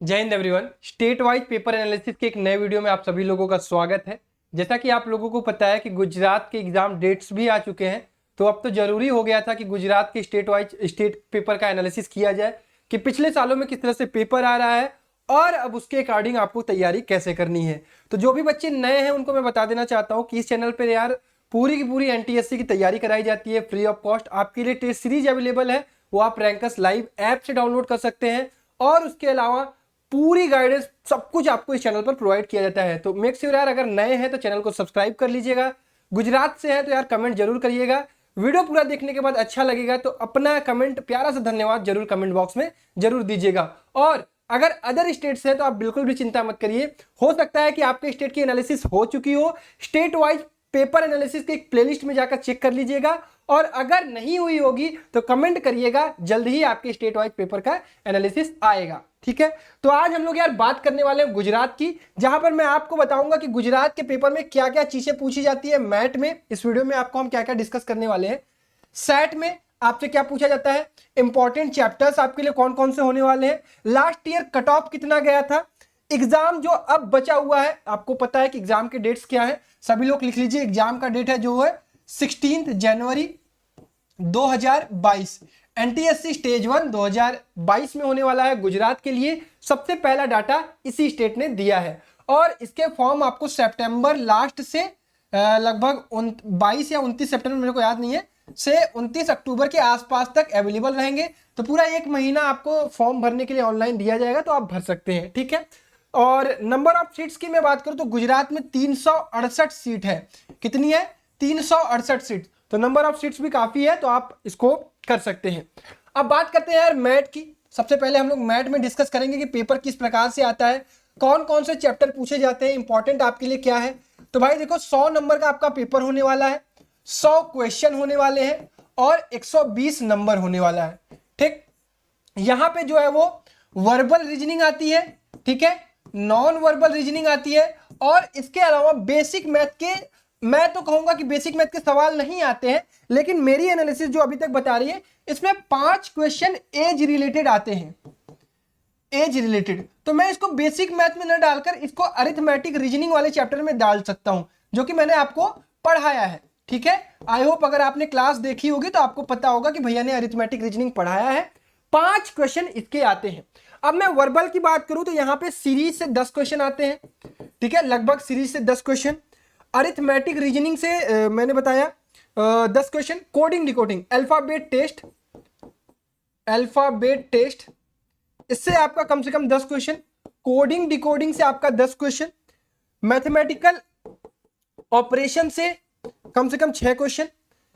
जय Hind everyone. State wise paper analysis के एक नए वीडियो में आप सभी लोगों का स्वागत है। जैसा कि आप लोगों को पता है कि गुजरात के एग्जाम डेट्स भी आ चुके हैं, तो अब तो जरूरी हो गया था कि गुजरात के स्टेट पेपर का एनालिसिस किया जाए कि पिछले सालों में किस तरह से पेपर आ रहा है और अब उसके अकॉर्डिंग आपको तैयारी कैसे करनी है। तो जो भी बच्चे नए हैं उनको मैं बता देना चाहता हूँ कि इस चैनल पर यार पूरी की पूरी एनटीएससी की तैयारी कराई जाती है फ्री ऑफ कॉस्ट। आपके लिए टेस्ट सीरीज अवेलेबल है, वो आप रैंकर्स लाइव ऐप से डाउनलोड कर सकते हैं और उसके अलावा पूरी गाइडेंस सब कुछ आपको इस चैनल पर प्रोवाइड किया जाता है। तो मेक श्योर यार अगर नए हैं तो चैनल को सब्सक्राइब कर लीजिएगा। गुजरात से है तो यार कमेंट जरूर करिएगा। वीडियो पूरा देखने के बाद अच्छा लगेगा तो अपना कमेंट प्यारा सा धन्यवाद जरूर कमेंट बॉक्स में जरूर दीजिएगा। और अगर अदर स्टेट्स हैं तो आप बिल्कुल भी चिंता मत करिए, हो सकता है कि आपके स्टेट की एनालिसिस हो चुकी हो। स्टेट वाइज पेपर एनालिसिस के एक प्लेलिस्ट में जाकर चेक कर लीजिएगा और अगर नहीं हुई होगी तो कमेंट करिएगा, जल्द ही आपके स्टेट वाइज पेपर का एनालिसिस आएगा। ठीक है, तो आज हम लोग यार बात करने वाले हैं गुजरात की, जहां पर मैं आपको बताऊंगा कि गुजरात के पेपर में क्या क्या चीजें पूछी जाती है। मैट में इस वीडियो में आपको हम क्या क्या डिस्कस करने वाले हैं। सेट में आपसे क्या पूछा जाता है, इंपॉर्टेंट चैप्टर्स आपके लिए कौन कौन से होने वाले हैं, लास्ट ईयर कट ऑफ कितना गया था, एग्जाम जो अब बचा हुआ है, आपको पता है कि एग्जाम के डेट्स क्या है, सभी लोग लिख लीजिए। एग्जाम का डेट है जो है 16 जनवरी 2022। एनटीएससी स्टेज 1 2022 में होने वाला है गुजरात के लिए। सबसे पहला डाटा इसी स्टेट ने दिया है और इसके फॉर्म आपको सितंबर लास्ट से लगभग 22 या 29 सितंबर, मेरे को याद नहीं है, से 29 अक्टूबर के आसपास तक अवेलेबल रहेंगे। तो पूरा एक महीना आपको फॉर्म भरने के लिए ऑनलाइन दिया जाएगा, तो आप भर सकते हैं। ठीक है, और नंबर ऑफ सीट्स की मैं बात करूं तो गुजरात में 368 सीट है। कितनी है? 368 सीट। तो नंबर ऑफ सीट्स भी काफी है, तो आप इसको कर सकते हैं। अब बात करते हैं यार मैट की। सबसे पहले हम लोग मैट में डिस्कस करेंगे कि पेपर किस प्रकार से आता है, कौन कौन से चैप्टर पूछे जाते हैं, इंपॉर्टेंट आपके लिए क्या है। तो भाई देखो, 100 नंबर का आपका पेपर होने वाला है, 100 क्वेश्चन होने वाले हैं और 120 नंबर होने वाला है। ठीक, यहां पे जो है वो वर्बल रीजनिंग आती है, ठीक है, नॉन वर्बल रीजनिंग आती है और इसके अलावा बेसिक मैथ के, मैं तो कहूंगा कि बेसिक मैथ के सवाल नहीं आते हैं, लेकिन मेरी एनालिसिस जो अभी तक बता रही है इसमें 5 क्वेश्चन एज रिलेटेड आते हैं। एज रिलेटेड तो मैं इसको बेसिक मैथ में न डालकर इसको अरिथमेटिक रीजनिंग वाले चैप्टर में डाल सकता हूं, जो कि मैंने आपको पढ़ाया है। ठीक है, आई होप अगर आपने क्लास देखी होगी तो आपको पता होगा कि भैया ने अरिथमेटिक रीजनिंग पढ़ाया है। 5 क्वेश्चन इसके आते हैं। अब मैं वर्बल की बात करूं तो यहां पे सीरीज से 10 क्वेश्चन आते हैं। ठीक है, लगभग सीरीज से 10 क्वेश्चन। अरिथमेटिक रीजनिंग से मैंने बताया 10 question. Coding decoding, alphabet test इससे आपका कम से कम 10 क्वेश्चन। कोडिंग डिकोडिंग से आपका 10 क्वेश्चन। मैथमेटिकल ऑपरेशन से कम से कम 6 क्वेश्चन।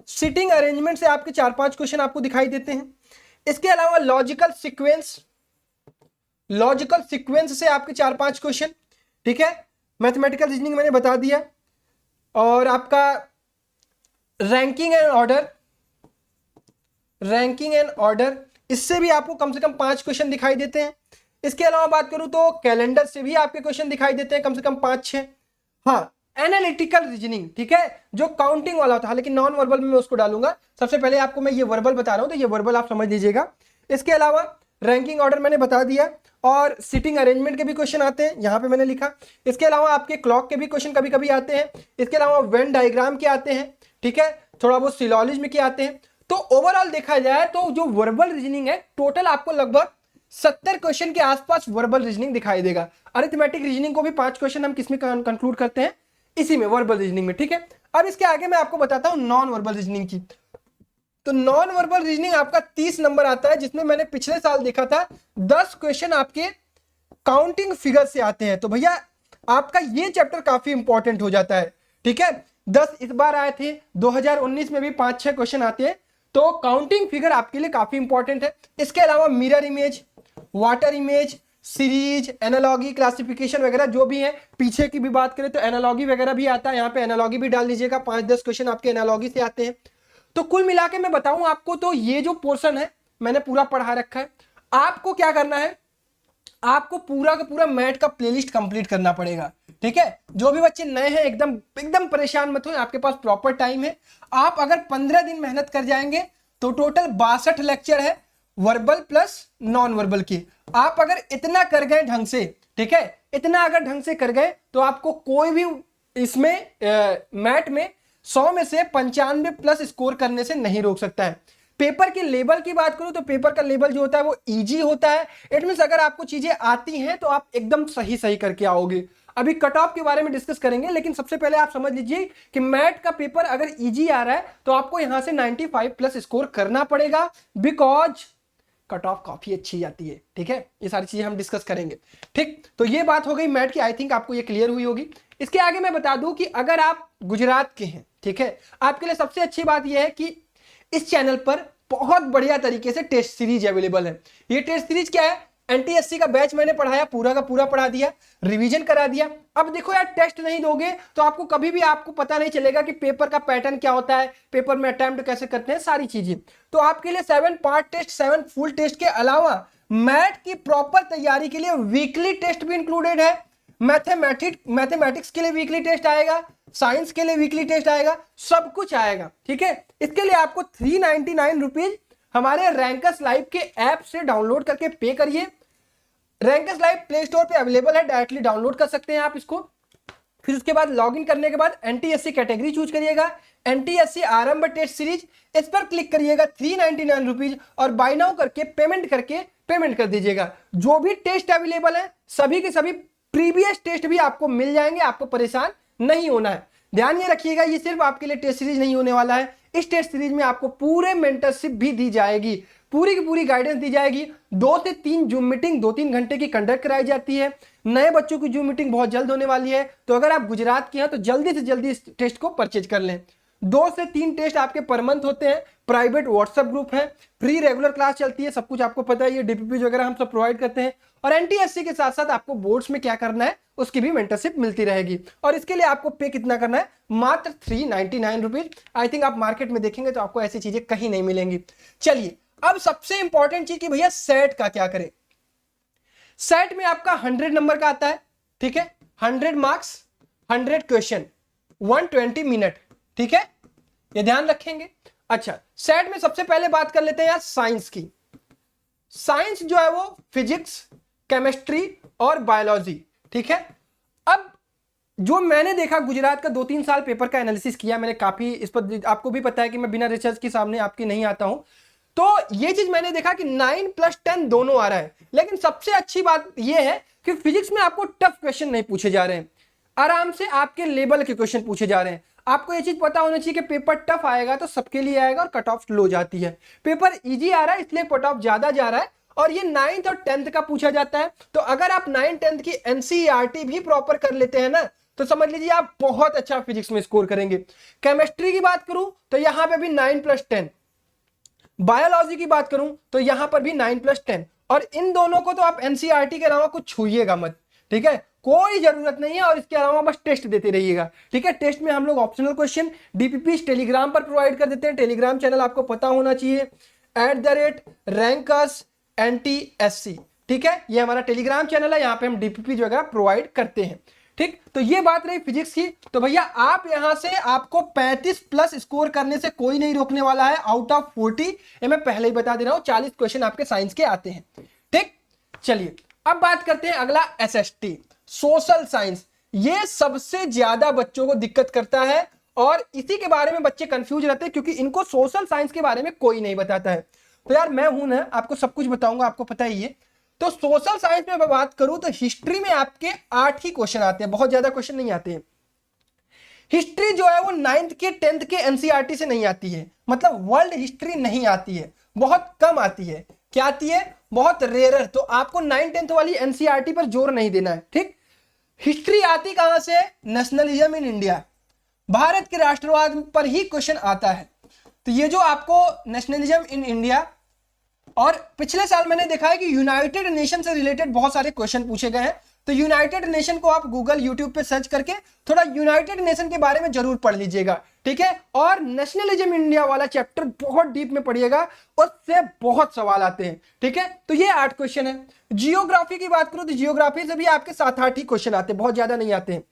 सिटिंग अरेंजमेंट से आपके 4-5 क्वेश्चन आपको दिखाई देते हैं। इसके अलावा लॉजिकल सीक्वेंस से आपके 4-5 क्वेश्चन। ठीक है, मैथमेटिकल रीजनिंग मैंने बता दिया। और आपका रैंकिंग एंड ऑर्डर इससे भी आपको कम से कम 5 क्वेश्चन दिखाई देते हैं। इसके अलावा बात करूं तो कैलेंडर से भी आपके क्वेश्चन दिखाई देते हैं, कम से कम 5-6। हाँ, एनालिटिकल रीजनिंग, ठीक है, जो काउंटिंग वाला होता है, लेकिन नॉन वर्बल में मैं उसको डालूंगा। सबसे पहले आपको मैं ये वर्बल बता रहा हूं, तो ये वर्बल आप समझ लीजिएगा। इसके अलावा रैंकिंग ऑर्डर मैंने बता दिया और सिटिंग अरेंजमेंट के भी क्वेश्चन आते हैं, यहां पे मैंने लिखा। इसके अलावा आपके क्लॉक के भी क्वेश्चन कभी कभी आते हैं। इसके अलावा वेन डायग्राम के आते हैं, ठीक है, थोड़ा बहुत सिलॉजिज्म के आते हैं। तो ओवरऑल देखा जाए तो जो वर्बल रीजनिंग है, टोटल आपको लगभग 70 क्वेश्चन के आसपास वर्बल रीजनिंग दिखाई देगा। अरिथमेटिक रीजनिंग को भी 5 क्वेश्चन हम किसमें कंक्लूड करते हैं, इसी में, वर्बल रीजनिंग में। ठीक है, अब इसके आगे मैं आपको बताता हूं नॉन वर्बल रीजनिंग की। तो नॉन वर्बल रीजनिंग आपका 30 नंबर आता है, जिसमें मैंने पिछले साल देखा था 10 क्वेश्चन आपके काउंटिंग फिगर से आते हैं। तो भैया आपका ये चैप्टर काफी इंपॉर्टेंट हो जाता है। ठीक है, 10 इस बार आए थे, 2019 में भी 5-6 क्वेश्चन आते हैं। तो काउंटिंग फिगर आपके लिए काफी इंपॉर्टेंट है। इसके अलावा mirror image, water image, series, analogy, classification वगैरह जो भी है। पीछे की भी बात करें तो एनालॉगी वगैरह भी आता है, यहाँ पे एनालॉगी भी डाल दीजिएगा। 5-10 क्वेश्चन आपके एनालॉगी से आते हैं। तो कुल मिला के मैं बताऊं आपको, तो ये जो पोर्शन है मैंने पूरा पढ़ा रखा है। आपको क्या करना है, आपको पूरा का पूरा मैथ का प्लेलिस्ट कंप्लीट करना पड़ेगा। ठीक है, जो भी बच्चे नए हैं एकदम परेशान मत हो, आपके पास प्रॉपर टाइम है। आप अगर 15 दिन मेहनत कर जाएंगे तो टोटल 62 लेक्चर है, वर्बल प्लस नॉन वर्बल की। आप अगर इतना कर गए ढंग से, ठीक है, इतना अगर ढंग से कर गए तो आपको कोई भी इसमें मैट में 100 में से 95 प्लस स्कोर करने से नहीं रोक सकता है। पेपर के लेवल की बात करूं तो पेपर का लेवल जो होता है वो इजी होता है। इट मींस अगर आपको चीजें आती हैं तो आप एकदम सही सही करके आओगे। अभी कट ऑफ के बारे में डिस्कस करेंगे, लेकिन सबसे पहले आप समझ लीजिए कि मैट का पेपर अगर इजी आ रहा है तो आपको यहां से 95 प्लस स्कोर करना पड़ेगा, बिकॉज कट ऑफ काफी अच्छी जाती है। ठीक है, ये सारी चीजें हम डिस्कस करेंगे। ठीक, तो ये बात हो गई मैट की, आई थिंक आपको ये क्लियर हुई होगी। इसके आगे मैं बता दूं कि अगर आप गुजरात के हैं, ठीक है, आपके लिए सबसे अच्छी बात यह है कि इस चैनल पर बहुत बढ़िया तरीके से टेस्ट सीरीज अवेलेबल है। ये टेस्ट सीरीज क्या है, एनटीएससी का बैच मैंने पढ़ाया, पूरा का पूरा पढ़ा दिया, रिवीजन करा दिया। अब देखो यार, टेस्ट नहीं दोगे तो आपको कभी भी आपको पता नहीं चलेगा कि पेपर का पैटर्न क्या होता है, पेपर में अटेम्प्ट कैसे करते हैं, सारी चीजें। तो आपके लिए 7 पार्ट टेस्ट, 7 फुल टेस्ट के अलावा मैथ की प्रॉपर तैयारी के लिए वीकली टेस्ट भी इंक्लूडेड है। मैथमेटिक्स के लिए वीकली टेस्ट आएगा, साइंस के लिए वीकली टेस्ट आएगा, सब कुछ आएगा। ठीक है, इसके लिए आपको 399 रुपीज हमारे रैंकर्स लाइव के ऐप से डाउनलोड करके पे करिए। रैंकर्स लाइव प्ले स्टोर पे अवेलेबल है, डायरेक्टली डाउनलोड कर सकते हैं आप इसको। फिर उसके बाद लॉगिन करने के बाद एनटीएससी कैटेगरी चूज करिएगा, एनटीएससी आरंभ टेस्ट सीरीज, इस पर क्लिक करिएगा, 399 रुपीज, और बाय नाउ करके पेमेंट कर दीजिएगा। जो भी टेस्ट अवेलेबल है सभी के सभी प्रीवियस टेस्ट भी आपको मिल जाएंगे, आपको परेशान नहीं होना है। ध्यान ये रखिएगा, ये सिर्फ आपके लिए टेस्ट सीरीज नहीं होने वाला है, इस टेस्ट सीरीज में आपको पूरे मेंटरशिप भी दी जाएगी, पूरी की पूरी गाइडेंस दी जाएगी। 2 से 3 जूम मीटिंग 2-3 घंटे की कंडक्ट कराई जाती है। नए बच्चों की जूम मीटिंग बहुत जल्द होने वाली है, तो अगर आप गुजरात के हैं तो जल्दी से जल्दी इस टेस्ट को परचेज कर लें। 2 से 3 टेस्ट आपके पर मंथ होते हैं, प्राइवेट व्हाट्सएप ग्रुप है, फ्री रेगुलर क्लास चलती है, सब कुछ आपको पता है, ये डीपीपी वगैरह हम सब प्रोवाइड करते हैं। और एनटीएससी के साथ साथ आपको बोर्ड्स में क्या करना है उसकी भी मेंटरशिप मिलती रहेगी। और इसके लिए आपको पे कितना करना है, मात्र 399 रुपीज। आई थिंक आप मार्केट में देखेंगे तो आपको ऐसी चीजें कहीं नहीं मिलेंगी। चलिए, अब सबसे इंपॉर्टेंट चीज कि भैया सेट का क्या करें। सेट में आपका 100 नंबर का आता है, ठीक है, 100 मार्क्स, 100 क्वेश्चन, 120 मिनट। ठीक है, ये ध्यान रखेंगे। अच्छा, सेट में सबसे पहले बात कर लेते हैं यार साइंस की। साइंस जो है वो फिजिक्स, केमिस्ट्री और बायोलॉजी। ठीक है, अब जो मैंने देखा, गुजरात का 2-3 साल पेपर का एनालिसिस किया मैंने, काफी इस पर आपको भी पता है कि मैं बिना रिसर्च के सामने आपके नहीं आता हूं। तो ये चीज मैंने देखा कि 9 + 10 दोनों आ रहा है, लेकिन सबसे अच्छी बात यह है कि फिजिक्स में आपको टफ क्वेश्चन नहीं पूछे जा रहे हैं, आराम से आपके लेवल के क्वेश्चन पूछे जा रहे हैं। आपको ये चीज पता होना चाहिए कि पेपर टफ आएगा तो सबके लिए आएगा और कट ऑफ लो जाती है। पेपर इजी आ रहा है इसलिए कट ऑफ ज्यादा जा रहा है, और ये 9th और 10th का पूछा जाता है। तो अगर आप 9th 10th की एनसीईआरटी भी प्रॉपर कर लेते हैं ना, तो समझ लीजिए आप बहुत अच्छा फिजिक्स में स्कोर करेंगे। केमिस्ट्री की बात करूं तो यहां पे भी 9 + 10, बायोलॉजी की बात करूं तो यहां पर भी 9 + 10, और इन दोनों को तो आप एनसीईआरटी के अलावा कुछ छूइएगा मत। ठीक है, कोई जरूरत नहीं है, और इसके अलावा बस टेस्ट देते रहिएगा। ठीक है, टेस्ट में हम लोग ऑप्शनल क्वेश्चन डीपीपी टेलीग्राम पर प्रोवाइड कर देते हैं। टेलीग्राम चैनल आपको पता होना चाहिए, @rankers NTSC। ठीक है, ये हमारा टेलीग्राम चैनल है, यहाँ पे हम डीपीपी जो है प्रोवाइड करते हैं। ठीक, तो ये बात रही फिजिक्स की। तो भैया आप यहां से आपको 35 प्लस स्कोर करने से कोई नहीं रोकने वाला है, आउट ऑफ 40। ये मैं पहले ही बता दे रहा हूं, 40 क्वेश्चन आपके साइंस के आते हैं। ठीक, चलिए अब बात करते हैं अगला, एसएसटी, सोशल साइंस। ये सबसे ज्यादा बच्चों को दिक्कत करता है, और इसी के बारे में बच्चे कंफ्यूज रहते हैं, क्योंकि इनको सोशल साइंस के बारे में कोई नहीं बताता है। तो यार मैं हूं ना, आपको सब कुछ बताऊंगा, आपको पता ही है। तो सोशल साइंस में मैं बात करूं तो हिस्ट्री में आपके 8 ही क्वेश्चन आते हैं, बहुत ज्यादा क्वेश्चन नहीं आते हैं। हिस्ट्री जो है वो 9th के 10th के एनसीईआरटी से नहीं आती है, मतलब वर्ल्ड हिस्ट्री नहीं आती है, बहुत कम आती है। क्या आती है, बहुत रेयर। तो आपको 9th 10th वाली एनसीईआरटी पर जोर नहीं देना है। ठीक, हिस्ट्री आती कहां से, नेशनलिज्म इन इंडिया, भारत के राष्ट्रवाद पर ही क्वेश्चन आता है। तो ये जो आपको नेशनलिज्म इन इंडिया, और पिछले साल मैंने देखा है कि यूनाइटेड नेशन से रिलेटेड बहुत सारे क्वेश्चन पूछे गए हैं। तो यूनाइटेड नेशन को आप गूगल यूट्यूब पे सर्च करके थोड़ा यूनाइटेड नेशन के बारे में जरूर पढ़ लीजिएगा। ठीक है, और नेशनलिज्म इंडिया वाला चैप्टर बहुत डीप में पढ़िएगा, उससे बहुत सवाल आते हैं। ठीक है, तो ये 8 क्वेश्चन है। जियोग्राफी की बात करूं तो जियोग्राफी से भी आपके 7-8 ही क्वेश्चन आते हैं, बहुत ज्यादा नहीं आते हैं।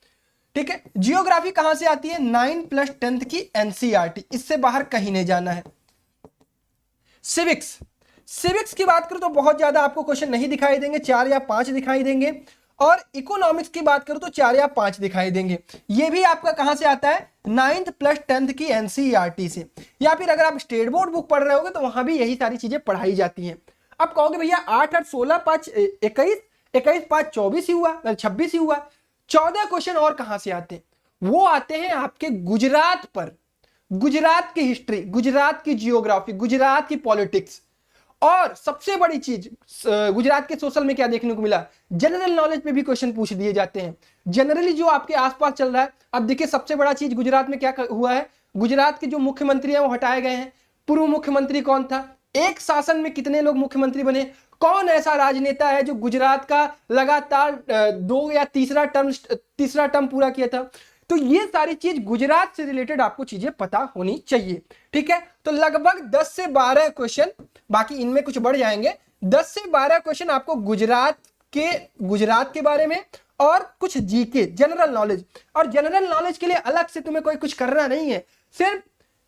ठीक है, जियोग्राफी कहां से आती है, 9 + 10th की एनसीईआरटी, इससे बाहर कहीं नहीं जाना है। सिविक्स, सिविक्स की बात करूं तो बहुत ज्यादा आपको क्वेश्चन नहीं दिखाई देंगे, 4 या 5 दिखाई देंगे। और इकोनॉमिक्स की बात करूं तो 4 या 5 दिखाई देंगे। ये भी आपका कहां से आता है, 9th प्लस 10th की एनसीईआरटी से, या फिर अगर आप स्टेट बोर्ड बुक पढ़ रहे होगे तो वहां भी यही सारी चीजें पढ़ाई जाती हैं। अब कहोगे भैया 8 8 16 5 21, 21 5 24 ही हुआ, 26 ही हुआ, 14 क्वेश्चन और कहां से आते हैं? वो आते हैं आपके गुजरात पर, गुजरात की हिस्ट्री, गुजरात की जियोग्राफी, गुजरात की पॉलिटिक्स। और सबसे बड़ी चीज गुजरात के सोशल में क्या देखने को मिला, जनरल नॉलेज पे भी क्वेश्चन पूछ दिए जाते हैं, जनरली जो आपके आसपास चल रहा है। अब देखिए सबसे बड़ा चीज गुजरात में क्या हुआ है, गुजरात के जो मुख्यमंत्री हैं वो हटाए गए हैं। पूर्व मुख्यमंत्री कौन था, एक शासन में कितने लोग मुख्यमंत्री बने, कौन ऐसा राजनेता है जो गुजरात का लगातार 2 या तीसरा टर्म पूरा किया था। तो ये सारी चीज गुजरात से रिलेटेड आपको चीजें पता होनी चाहिए, ठीक है। तो लगभग 10 से 12 क्वेश्चन, बाकी इनमें कुछ बढ़ जाएंगे, 10 से 12 क्वेश्चन आपको गुजरात के बारे में और कुछ जीके जनरल नॉलेज। और जनरल नॉलेज के लिए अलग से तुम्हें कुछ करना नहीं है, सिर्फ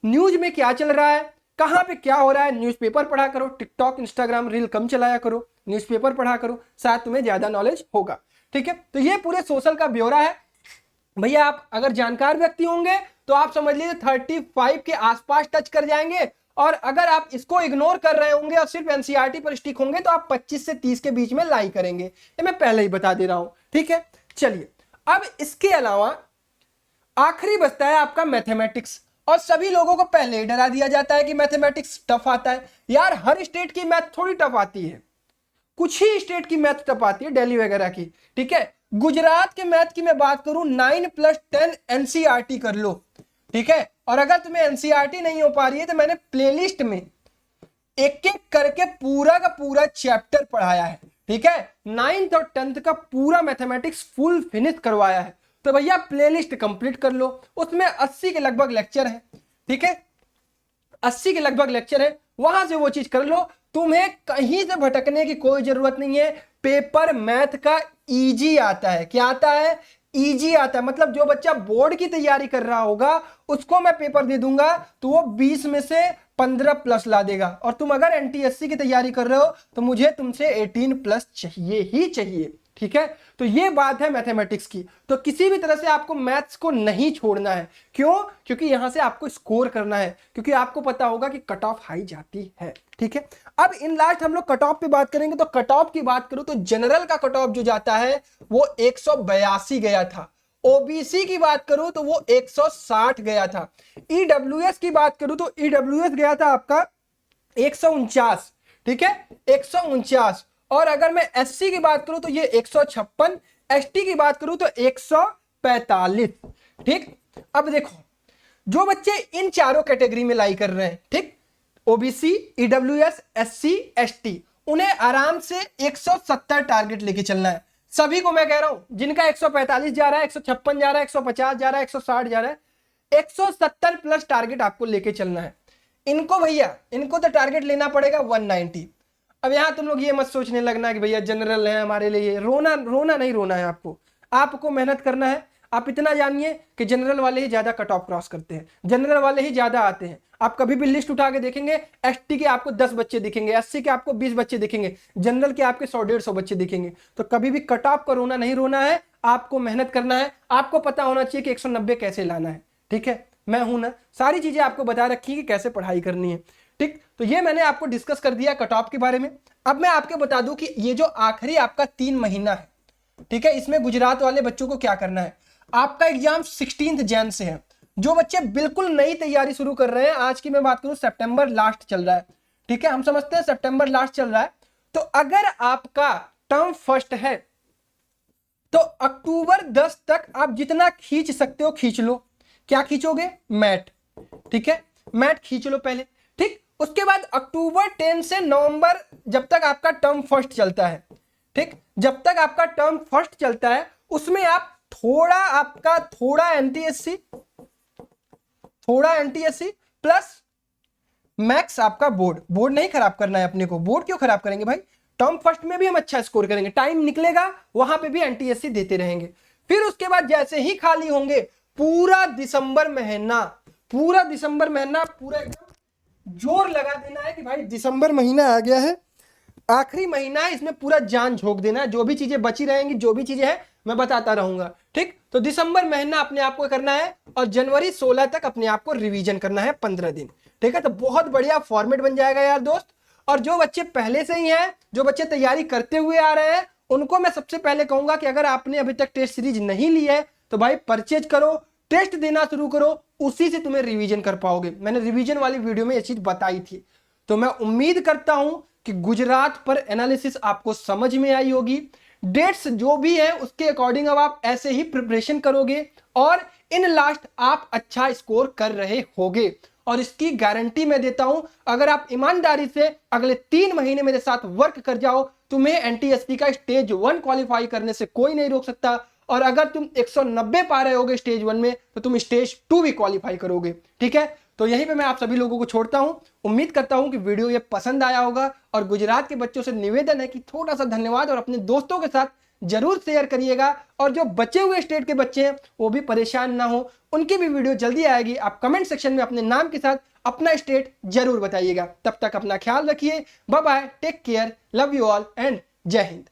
न्यूज में क्या चल रहा है, कहां पे क्या हो रहा है, न्यूज़पेपर पढ़ा करो, टिकटॉक इंस्टाग्राम रील कम चलाया करो, न्यूज़पेपर पढ़ा करो, शायद तुम्हें ज्यादा नॉलेज होगा, ठीक है। तो ये पूरे सोशल का ब्यौरा है भैया। आप अगर जानकार व्यक्ति होंगे तो आप समझ लीजिए 35 के आसपास टच कर जाएंगे, और अगर आप इसको इग्नोर कर रहे होंगे और सिर्फ एनसीईआरटी पर स्टिक होंगे तो आप 25 से 30 के बीच में लाई करेंगे, ये मैं पहले ही बता दे रहा हूं, ठीक है। चलिए, अब इसके अलावा आखिरी बचता है आपका मैथमेटिक्स। और सभी लोगों को पहले ही डरा दिया जाता है कि मैथमेटिक्स टफ आता है। यार हर स्टेट की मैथ थोड़ी टफ आती है, कुछ ही स्टेट की मैथ टफ आती है, दिल्ली वगैरह की, ठीक है। गुजरात के मैथ की मैं बात करूं, 9 + 10 एनसीईआरटी कर लो, ठीक है। और अगर तुम्हें एनसीईआरटी नहीं हो पा रही है तो मैंने प्लेलिस्ट में एक एक करके पूरा का पूरा चैप्टर पढ़ाया है, ठीक है। 9th और 10th का पूरा मैथमेटिक्स फुल फिनिश करवाया है। तो भैया प्लेलिस्ट कंप्लीट कर लो, उसमें 80 के लगभग लेक्चर है, ठीक है, 80 के लगभग लेक्चर है, वहां से वो चीज कर लो। तुम्हें कहीं से भटकने की कोई जरूरत नहीं है। पेपर मैथ का इजी आता है, क्या आता है, इजी आता है। मतलब जो बच्चा बोर्ड की तैयारी कर रहा होगा उसको मैं पेपर दे दूंगा तो वो 20 में से 15+ ला देगा, और तुम अगर एनटीएससी की तैयारी कर रहे हो तो मुझे तुमसे 18+ चाहिए ही चाहिए, ठीक है। तो ये बात है मैथमेटिक्स की। तो किसी भी तरह से आपको मैथ्स को नहीं छोड़ना है, क्यों, क्योंकि यहां से आपको स्कोर करना है, क्योंकि आपको पता होगा कि कट ऑफ हाई जाती है, ठीक है। अब इन लास्ट हम लोग कट ऑफ पे बात करेंगे। तो कट ऑफ की बात करूं तो जनरल का कट ऑफ जो जाता है वो 182 गया था। ओबीसी की बात करूं तो वो 160 गया था। ईडब्ल्यूएस की बात करूं तो ईडब्ल्यूएस गया था आपका 149, ठीक है, 149। और अगर मैं एससी की बात करूं तो ये 156, एसटी की बात करूं तो 145, ठीक। अब देखो जो बच्चे इन चारों कैटेगरी में लाई कर रहे हैं, ठीक, ओबीसी, ईडब्ल्यूएस, एससी, एसटी, उन्हें आराम से 170 टारगेट लेके चलना है। सभी को मैं कह रहा हूं, जिनका 145 जा रहा है, 156 जा रहा है, 150 जा रहा है, 160 जा रहा है, 170+ टारगेट आपको लेके चलना है। इनको भैया, इनको तो टारगेट लेना पड़ेगा 190। अब यहां तुम लोग ये मत सोचने लगना कि भैया जनरल है हमारे लिए, रोना नहीं रोना है आपको मेहनत करना है। आप इतना जानिए कि जनरल वाले ही ज्यादा कट ऑफ क्रॉस करते हैं, जनरल वाले ही ज्यादा आते हैं। आप कभी भी लिस्ट उठा के देखेंगे, एसटी के आपको 10 बच्चे दिखेंगे, एससी के आपको 20 बच्चे दिखेंगे, जनरल के आपके 100-150 बच्चे दिखेंगे। तो कभी भी कट ऑफ का रोना नहीं रोना है, आपको मेहनत करना है। आपको पता होना चाहिए कि 190 कैसे लाना है, ठीक है। मैं हूं ना, सारी चीजें आपको बता रखी है कि कैसे पढ़ाई करनी है, ठीक। तो ये मैंने आपको डिस्कस कर दिया कट ऑफ के बारे में। अब मैं आपको बता दूं कि ये जो आखिरी आपका 3 महीना है, ठीक है, इसमें गुजरात वाले बच्चों को क्या करना है। आपका एग्जाम 16 जैन से है। जो बच्चे बिल्कुल नई तैयारी शुरू कर रहे हैं, आज की मैं बात करूं सितंबर लास्ट चल रहा है, ठीक है, हम समझते हैं सितंबर लास्ट चल रहा है। तो अगर आपका टर्म फर्स्ट है तो अक्टूबर 10 तक आप जितना खींच सकते हो खींच लो। क्या खींचोगे, मैट, ठीक है, मैट खींच लो पहले, ठीक। उसके बाद अक्टूबर 10 से नवंबर, जब तक आपका टर्म फर्स्ट चलता है, ठीक, जब तक आपका टर्म फर्स्ट चलता है उसमें आप थोड़ा एनटीएससी प्लस मैक्स आपका बोर्ड नहीं खराब करना है अपने को। बोर्ड क्यों खराब करेंगे भाई, टर्म फर्स्ट में भी हम अच्छा स्कोर करेंगे, टाइम निकलेगा वहां पे भी एनटीएससी देते रहेंगे। फिर उसके बाद जैसे ही खाली होंगे पूरा दिसंबर महीना पूरा एकदम जोर लगा देना है कि भाई दिसंबर महीना आ गया है, आखिरी महीना है, इसमें पूरा जान झोंक देना है, जो भी चीजें बची रहेंगी, जो भी चीजें हैं मैं बताता रहूंगा। ठीक, तो दिसंबर महीना अपने आप को करना है और जनवरी 16 तक अपने आप को रिवीजन करना है 15 दिन। ठीक है, तो बहुत बढ़िया फॉर्मेट बन जाएगा यार दोस्त। और जो बच्चे पहले से ही हैं, जो बच्चे तैयारी करते हुए आ रहे हैं, उनको मैं सबसे पहले कहूंगा कि अगर आपने अभी तक टेस्ट सीरीज नहीं ली है तो भाई परचेज करो, टेस्ट देना शुरू करो, उसी से तुम्हें रिवीजन कर पाओगे। मैंने रिवीजन वाली वीडियो में ये चीज बताई थी। तो मैं उम्मीद करता हूं कि गुजरात पर एनालिसिस आपको समझ में आई होगी। डेट्स जो भी है उसके अकॉर्डिंग अब आप ऐसे ही प्रिपरेशन करोगे और इन लास्ट आप अच्छा स्कोर कर रहे होगे। और इसकी गारंटी मैं देता हूं, अगर आप ईमानदारी से अगले 3 महीने मेरे साथ वर्क कर जाओ, तुम्हें एनटीएसपी का स्टेज 1 क्वालिफाई करने से कोई नहीं रोक सकता। और अगर तुम 190 पा रहे होगे स्टेज 1 में, तो तुम स्टेज 2 भी क्वालिफाई करोगे। ठीक है, तो यहीं पे मैं आप सभी लोगों को छोड़ता हूं। उम्मीद करता हूं कि वीडियो ये पसंद आया होगा। और गुजरात के बच्चों से निवेदन है कि थोड़ा सा धन्यवाद और अपने दोस्तों के साथ जरूर शेयर करिएगा। और जो बचे हुए स्टेट के बच्चे हैं वो भी परेशान ना हो, उनकी भी वीडियो जल्दी आएगी। आप कमेंट सेक्शन में अपने नाम के साथ अपना स्टेट जरूर बताइएगा। तब तक अपना ख्याल रखिए, bye bye, take care, love you all and Jai Hind.